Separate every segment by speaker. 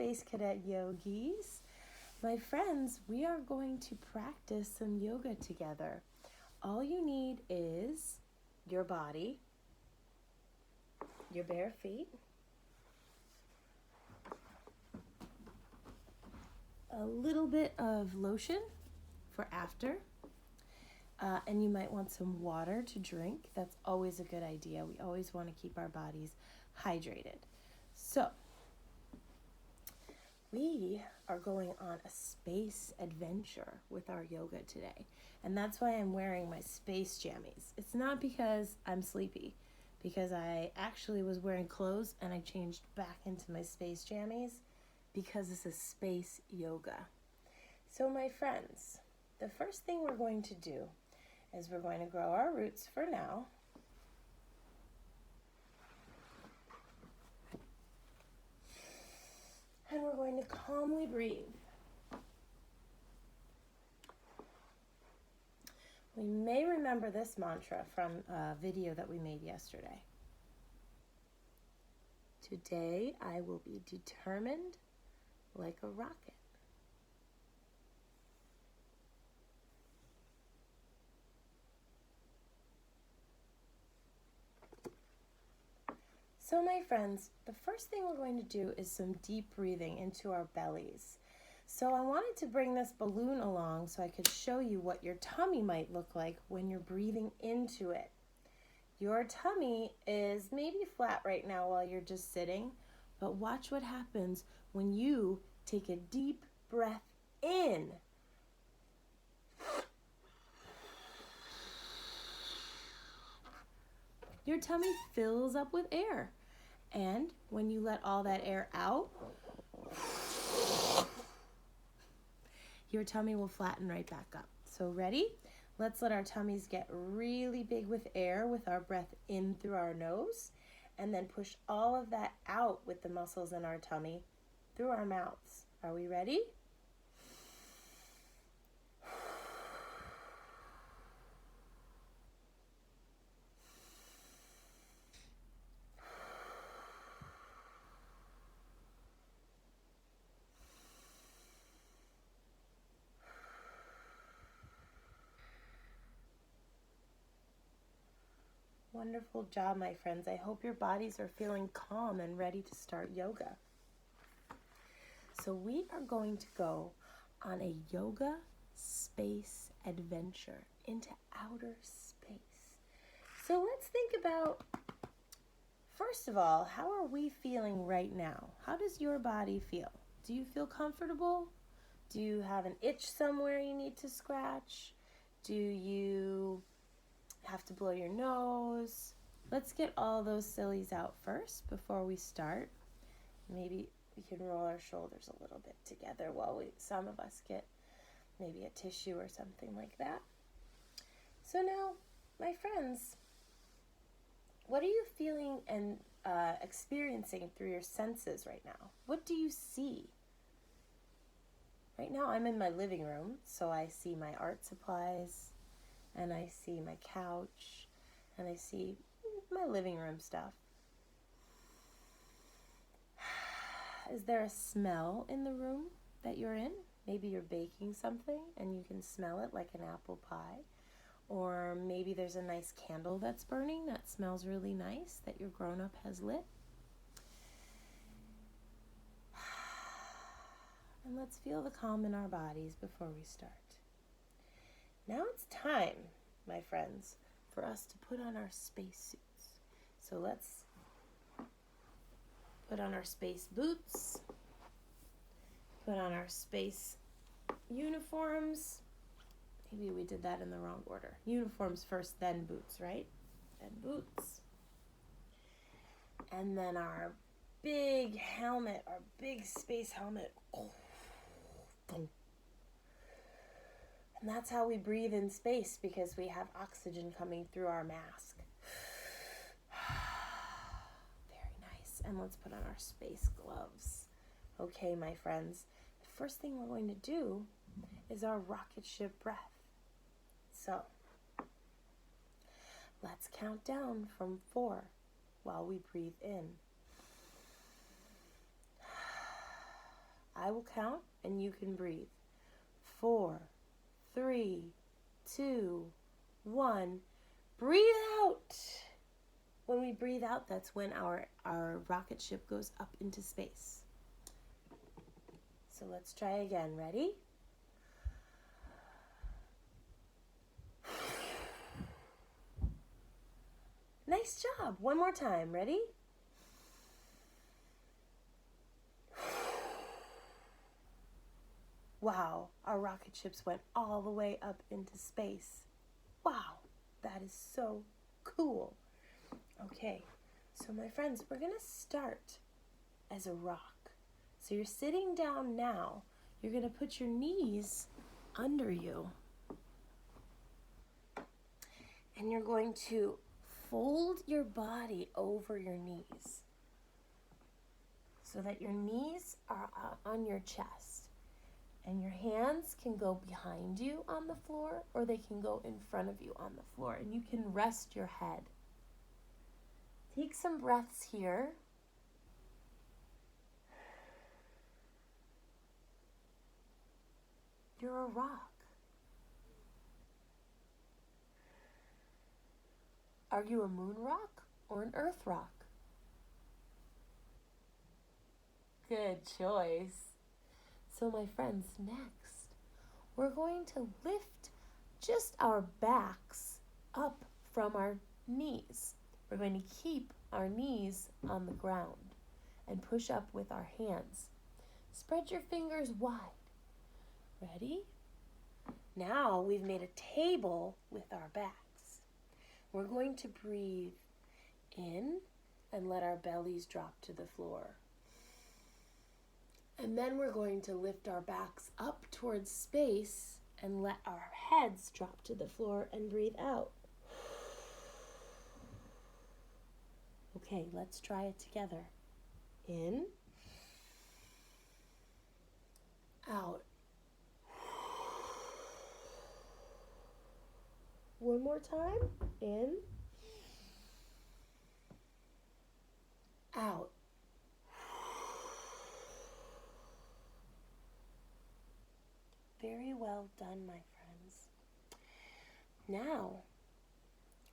Speaker 1: Space Cadet Yogis. My friends, we are going to practice some yoga together. All you need is your body, your bare feet, a little bit of lotion for after, and you might want some water to drink. That's always a good idea. We always want to keep our bodies hydrated. So, we are going on a space adventure with our yoga today. And that's why I'm wearing my space jammies. It's not because I'm sleepy, because I actually was wearing clothes and I changed back into my space jammies because this is space yoga. So my friends, the first thing we're going to do is we're going to grow our roots for now. And we're going to calmly breathe. We may remember this mantra from a video that we made yesterday. Today I will be determined like a rocket. So my friends, the first thing we're going to do is some deep breathing into our bellies. So I wanted to bring this balloon along so I could show you what your tummy might look like when you're breathing into it. Your tummy is maybe flat right now while you're just sitting, but watch what happens when you take a deep breath in. Your tummy fills up with air. And when you let all that air out, your tummy will flatten right back up. So ready? Let's let our tummies get really big with air with our breath in through our nose, and then push all of that out with the muscles in our tummy through our mouths. Are we ready? Wonderful job, my friends. I hope your bodies are feeling calm and ready to start yoga. So we are going to go on a yoga space adventure into outer space. So let's think about, first of all, how are we feeling right now? How does your body feel? Do you feel comfortable? Do you have an itch somewhere you need to scratch? Do you have to blow your nose? Let's get all those sillies out first before we start. Maybe we can roll our shoulders a little bit together while some of us get maybe a tissue or something like that. So now, my friends, what are you feeling and experiencing through your senses right now? What do you see? Right now I'm in my living room, so I see my art supplies, and I see my couch, and I see my living room stuff. Is there a smell in the room that you're in? Maybe you're baking something and you can smell it like an apple pie. Or maybe there's a nice candle that's burning that smells really nice that your grown-up has lit. And let's feel the calm in our bodies before we start. Now it's time, my friends, for us to put on our spacesuits. So let's put on our space boots, put on our space uniforms. Maybe we did that in the wrong order. Uniforms first, then boots, right? Then boots. And then our big helmet, our big space helmet. And that's how we breathe in space, because we have oxygen coming through our mask. Very nice. And let's put on our space gloves. Okay, my friends, the first thing we're going to do is our rocket ship breath. So, let's count down from 4 while we breathe in. I will count and you can breathe. 4, 3, 2, 1. Breathe out. When we breathe out, that's when our rocket ship goes up into space. So let's try again. Ready? Nice job. One more time. Ready? Wow, our rocket ships went all the way up into space. Wow, that is so cool. Okay, so my friends, we're going to start as a rock. So you're sitting down now. You're going to put your knees under you. And you're going to fold your body over your knees so that your knees are on your chest. And your hands can go behind you on the floor or they can go in front of you on the floor. And you can rest your head. Take some breaths here. You're a rock. Are you a moon rock or an earth rock? Good choice. So my friends, next, we're going to lift just our backs up from our knees. We're going to keep our knees on the ground and push up with our hands. Spread your fingers wide. Ready? Now we've made a table with our backs. We're going to breathe in and let our bellies drop to the floor. And then we're going to lift our backs up towards space and let our heads drop to the floor and breathe out. Okay, let's try it together. In. Out. One more time. In. Out. Very well done, my friends. Now,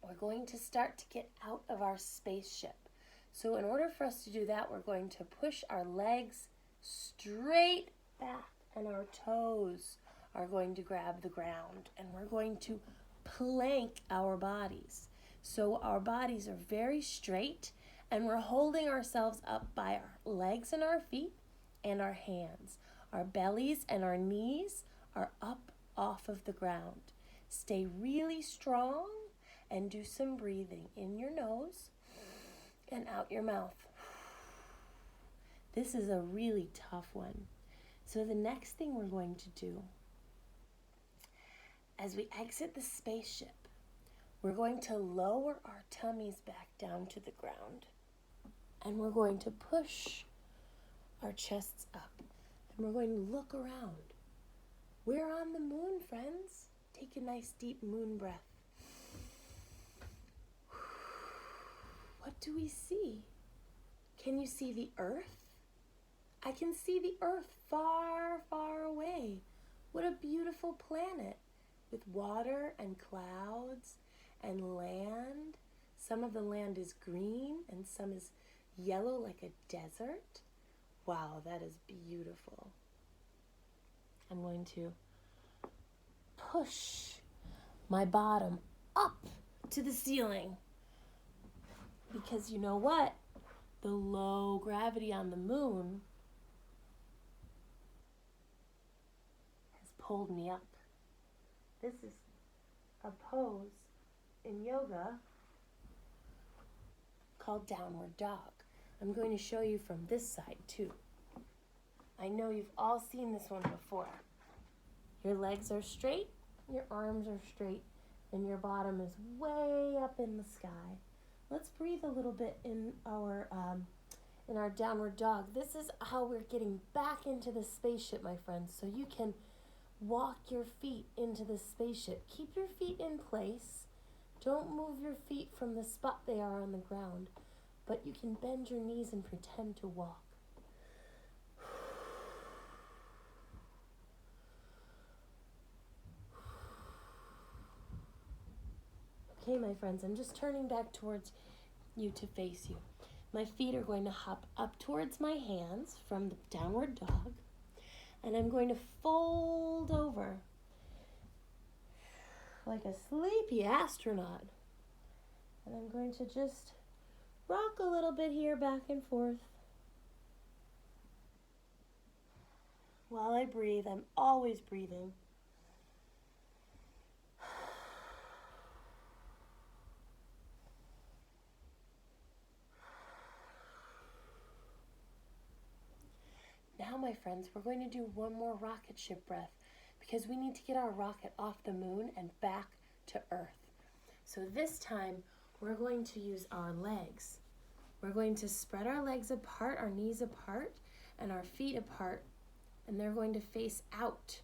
Speaker 1: we're going to start to get out of our spaceship. So in order for us to do that, we're going to push our legs straight back and our toes are going to grab the ground and we're going to plank our bodies. So our bodies are very straight and we're holding ourselves up by our legs and our feet and our hands. Our bellies and our knees are up off of the ground. Stay really strong and do some breathing in your nose and out your mouth. This is a really tough one. So the next thing we're going to do, as we exit the spaceship, we're going to lower our tummies back down to the ground. And we're going to push our chests up. And we're going to look around. We're on the moon, friends. Take a nice deep moon breath. What do we see? Can you see the earth? I can see the earth far, far away. What a beautiful planet with water and clouds and land. Some of the land is green and some is yellow like a desert. Wow, that is beautiful. I'm going to push my bottom up to the ceiling. Because you know what? The low gravity on the moon has pulled me up. This is a pose in yoga called downward dog. I'm going to show you from this side too. I know you've all seen this one before. Your legs are straight, your arms are straight, and your bottom is way up in the sky. Let's breathe a little bit in our downward dog. This is how we're getting back into the spaceship, my friends. So you can walk your feet into the spaceship. Keep your feet in place. Don't move your feet from the spot they are on the ground, but you can bend your knees and pretend to walk. Okay, my friends, I'm just turning back towards you to face you. My feet are going to hop up towards my hands from the downward dog, and I'm going to fold over like a sleepy astronaut. And I'm going to just rock a little bit here back and forth. While I breathe, I'm always breathing. Now, my friends, we're going to do one more rocket ship breath because we need to get our rocket off the moon and back to Earth. So this time, we're going to use our legs. We're going to spread our legs apart, our knees apart, and our feet apart, and they're going to face out.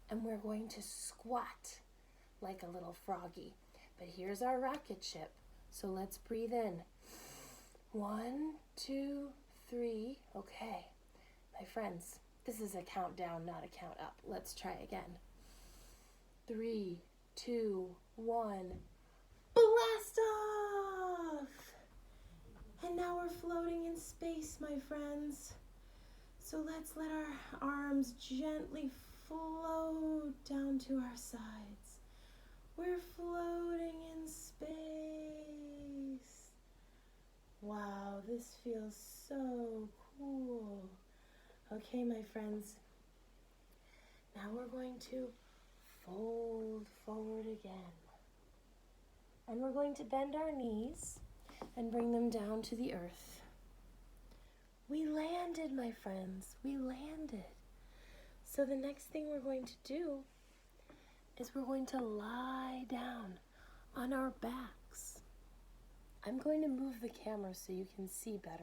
Speaker 1: And we're going to squat like a little froggy. But here's our rocket ship. So let's breathe in. 1, 2, 3. Okay. My friends, this is a countdown, not a count up. Let's try again. 3, 2, 1. Blast off! And now we're floating in space, my friends. So let's let our arms gently float down to our sides. We're floating in space. Wow, this feels so cool. Okay, my friends, now we're going to fold forward again. And we're going to bend our knees and bring them down to the earth. We landed, my friends, we landed. So the next thing we're going to do is we're going to lie down on our backs. I'm going to move the camera so you can see better.